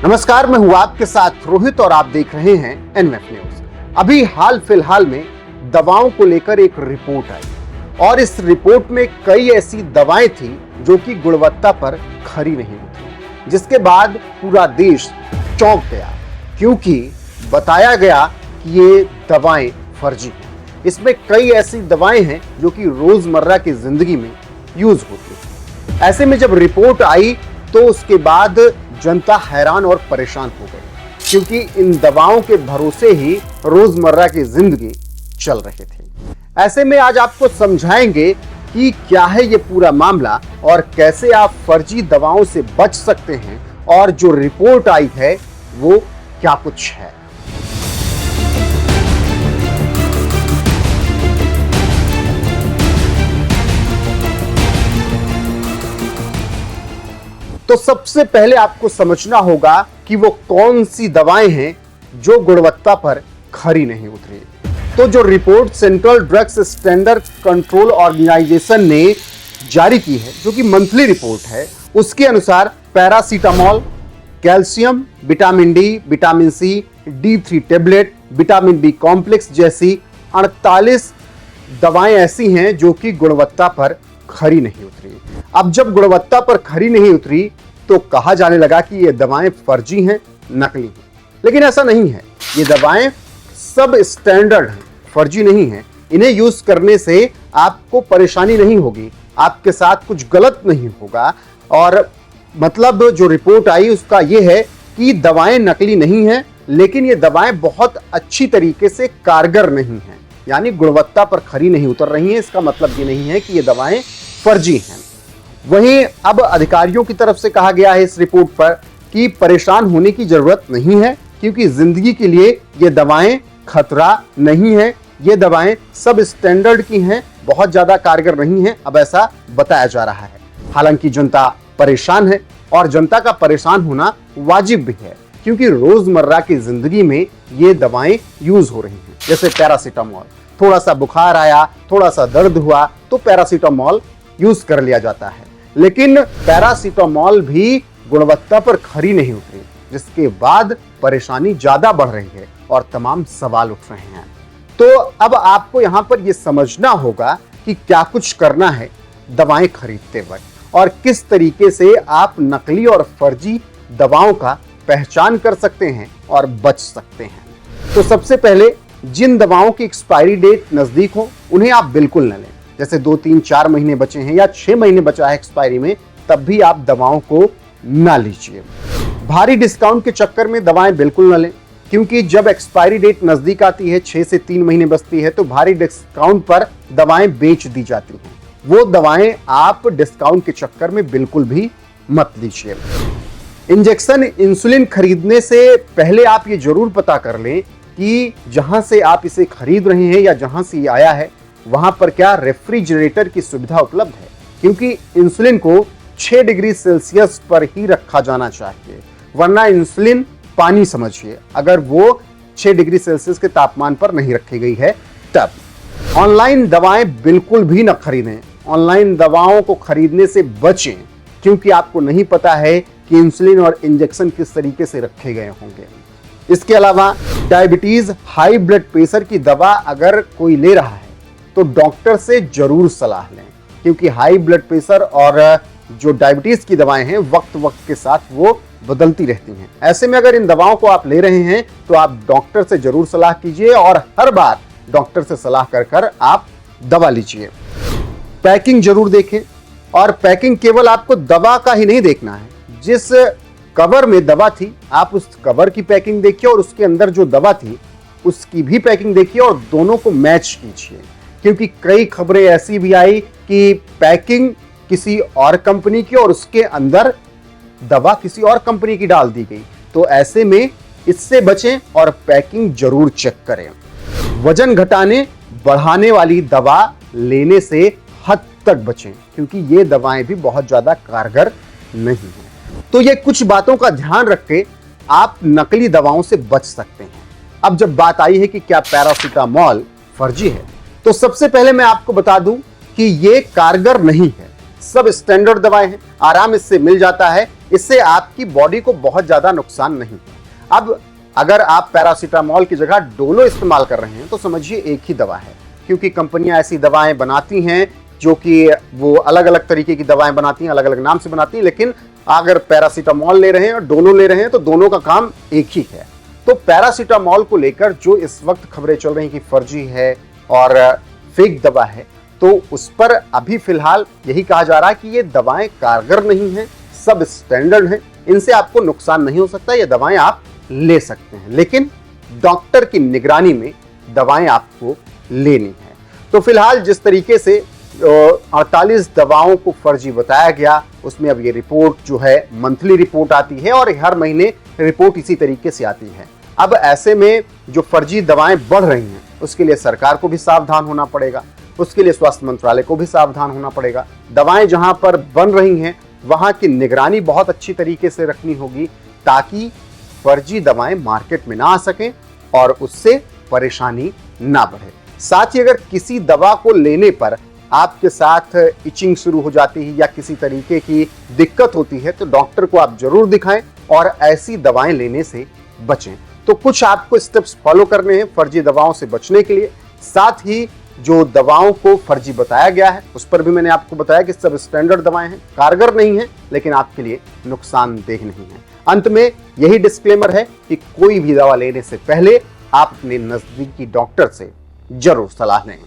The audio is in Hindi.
नमस्कार, मैं हूं आपके साथ रोहित और आप देख रहे हैं एनएफ न्यूज। अभी हाल फिलहाल में दवाओं को लेकर एक रिपोर्ट आई और इस रिपोर्ट में कई ऐसी दवाएं थी जो कि गुणवत्ता पर खरी नहीं उतरी, जिसके बाद पूरा देश चौंक गया क्योंकि बताया गया कि ये दवाएं फर्जी हैं। इसमें कई ऐसी दवाएं हैं जो कि रोजमर्रा की जिंदगी में यूज होती है। ऐसे में जब रिपोर्ट आई तो उसके बाद जनता हैरान और परेशान हो गई क्योंकि इन दवाओं के भरोसे ही रोजमर्रा की जिंदगी चल रहे थे। ऐसे में आज आपको समझाएंगे कि क्या है ये पूरा मामला और कैसे आप फर्जी दवाओं से बच सकते हैं और जो रिपोर्ट आई है वो क्या कुछ है। तो सबसे पहले आपको समझना होगा कि वो कौन सी दवाएं हैं जो गुणवत्ता पर खरी नहीं उतरी। तो जो report central drugs standard control organisation ने जारी की है, जो कि मंथली रिपोर्ट है, उसके अनुसार paracetamol, calcium, vitamin D, vitamin C, D3 tablet, vitamin B complex जैसी 48 दवाएं ऐसी हैं जो कि गुणवत्ता पर खरी नहीं उतरी। अब जब गुणवत्ता पर खरी नहीं उतरी तो कहा जाने लगा कि ये दवाएं फर्जी हैं, नकली हैं। लेकिन ऐसा नहीं है, ये दवाएं सब स्टैंडर्ड हैं, फर्जी नहीं हैं। इन्हें यूज करने से आपको परेशानी नहीं होगी, आपके साथ कुछ गलत नहीं होगा। और मतलब जो रिपोर्ट आई उसका ये है कि दवाएं नकली नहीं हैं, लेकिन ये दवाएं बहुत अच्छी तरीके से कारगर नहीं हैं, यानी गुणवत्ता पर खरी नहीं उतर रही हैं। इसका मतलब ये नहीं है कि ये दवाएं फर्जी हैं। वहीं अब अधिकारियों की तरफ से कहा गया है इस रिपोर्ट पर कि परेशान होने की जरूरत नहीं है क्योंकि जिंदगी के लिए ये दवाएं खतरा नहीं है। ये दवाएं सब स्टैंडर्ड की हैं, बहुत ज्यादा कारगर नहीं हैं, अब ऐसा बताया जा रहा है। हालांकि जनता परेशान है और जनता का परेशान होना वाजिब भी है क्योंकि रोजमर्रा की जिंदगी में ये दवाएं यूज हो रही हैं। जैसे पैरासीटामोल, थोड़ा सा बुखार आया, थोड़ा सा दर्द हुआ तो पैरासीटामोल यूज कर लिया जाता है, लेकिन पैरासीटामोल भी गुणवत्ता पर खरी नहीं उतरी, जिसके बाद परेशानी ज्यादा बढ़ रही है और तमाम सवाल उठ रहे हैं। तो अब आपको यहां पर यह समझना होगा कि क्या कुछ करना है दवाएं खरीदते वक्त और किस तरीके से आप नकली और फर्जी दवाओं का पहचान कर सकते हैं और बच सकते हैं। तो सबसे पहले जिन दवाओं की एक्सपायरी डेट नजदीक हो उन्हें आप बिल्कुल न लें। जैसे 2, 3, 4 महीने बचे हैं या 6 महीने बचा है एक्सपायरी में, तब भी आप दवाओं को ना लीजिए। भारी डिस्काउंट के चक्कर में दवाएं बिल्कुल न लें क्योंकि जब एक्सपायरी डेट नजदीक आती है, 6 से 3 महीने बचती है, तो भारी डिस्काउंट पर दवाएं बेच दी जाती हैं। वो दवाएं आप डिस्काउंट के चक्कर में बिल्कुल भी मत लीजिए। इंजेक्शन इंसुलिन खरीदने से पहले आप ये जरूर पता कर लें कि जहां से आप इसे खरीद रहे हैं या जहां से ये आया है वहां पर क्या रेफ्रिजरेटर की सुविधा उपलब्ध है, क्योंकि इंसुलिन को 6 डिग्री सेल्सियस पर ही रखा जाना चाहिए, वरना इंसुलिन पानी समझिए अगर वो 6 डिग्री सेल्सियस के तापमान पर नहीं रखी गई है तब। ऑनलाइन दवाएं बिल्कुल भी न खरीदें। ऑनलाइन दवाओं को खरीदने से बचें क्योंकि आपको नहीं पता है कि इंसुलिन और इंजेक्शन किस तरीके से रखे गए होंगे। इसके अलावा डायबिटीज, हाई ब्लड प्रेशर की दवा अगर कोई ले रहा है तो डॉक्टर से जरूर सलाह लें क्योंकि हाई ब्लड प्रेशर और जो डायबिटीज की दवाएं हैं वक्त वक्त के साथ वो बदलती रहती हैं। ऐसे में अगर इन दवाओं को आप ले रहे हैं तो आप डॉक्टर से जरूर सलाह कीजिए और हर बार डॉक्टर से सलाह कर आप दवा लीजिए। पैकिंग जरूर देखें और पैकिंग केवल आपको दवा का ही नहीं देखना है, जिस कवर में दवा थी आप उस कवर की पैकिंग देखिए और उसके अंदर जो दवा थी उसकी भी पैकिंग देखिए और दोनों को मैच कीजिए क्योंकि कई खबरें ऐसी भी आई कि पैकिंग किसी और कंपनी की और उसके अंदर दवा किसी और कंपनी की डाल दी गई। तो ऐसे में इससे बचें और पैकिंग जरूर चेक करें। वजन घटाने बढ़ाने वाली दवा लेने से हद तक बचें क्योंकि ये दवाएं भी बहुत ज्यादा कारगर नहीं है। तो ये कुछ बातों का ध्यान रख के आप नकली दवाओं से बच सकते हैं। अब जब बात आई है कि क्या पैरासीटामोल फर्जी है, तो सबसे पहले मैं आपको बता दूं कि ये कारगर नहीं है। सब स्टैंडर्ड दवाएं हैं, आराम इससे मिल जाता है, इससे आपकी बॉडी को बहुत ज्यादा नुकसान नहीं। अब अगर आप पैरासीटामोल की जगह डोलो इस्तेमाल कर रहे हैं तो समझिए एक ही दवा है, क्योंकि कंपनियां ऐसी दवाएं बनाती हैं जो कि वो अलग अलग तरीके की दवाएं बनाती हैं, अलग अलग नाम से बनाती हैं, लेकिन अगर पैरासीटामोल ले रहे हैं और डोलो ले रहे हैं तो दोनों का काम एक ही है। तो पैरासीटामोल को लेकर जो इस वक्त खबरें चल रही कि फर्जी है और फेक दवा है, तो उस पर अभी फिलहाल यही कहा जा रहा है कि ये दवाएं कारगर नहीं हैं, सब स्टैंडर्ड हैं, इनसे आपको नुकसान नहीं हो सकता, ये दवाएं आप ले सकते हैं, लेकिन डॉक्टर की निगरानी में दवाएं आपको लेनी है। तो फिलहाल जिस तरीके से 48 दवाओं को फर्जी बताया गया, उसमें अब ये रिपोर्ट जो है मंथली रिपोर्ट आती है और हर महीने रिपोर्ट इसी तरीके से आती है। अब ऐसे में जो फर्जी दवाएं बढ़ रही हैं उसके लिए सरकार को भी सावधान होना पड़ेगा, उसके लिए स्वास्थ्य मंत्रालय को भी सावधान होना पड़ेगा। दवाएं जहां पर बन रही हैं वहां की निगरानी बहुत अच्छी तरीके से रखनी होगी ताकि फर्जी दवाएं मार्केट में ना आ सकें और उससे परेशानी ना बढ़े। साथ ही अगर किसी दवा को लेने पर आपके साथ इचिंग शुरू हो जाती है या किसी तरीके की दिक्कत होती है तो डॉक्टर को आप जरूर दिखाएं और ऐसी दवाएं लेने से बचें। तो कुछ आपको स्टेप्स फॉलो करने हैं फर्जी दवाओं से बचने के लिए। साथ ही जो दवाओं को फर्जी बताया गया है उस पर भी मैंने आपको बताया कि सब स्टैंडर्ड दवाएं हैं, कारगर नहीं है लेकिन आपके लिए नुकसानदेह नहीं है। अंत में यही डिस्क्लेमर है कि कोई भी दवा लेने से पहले आप अपने नजदीकी डॉक्टर से जरूर सलाह लें।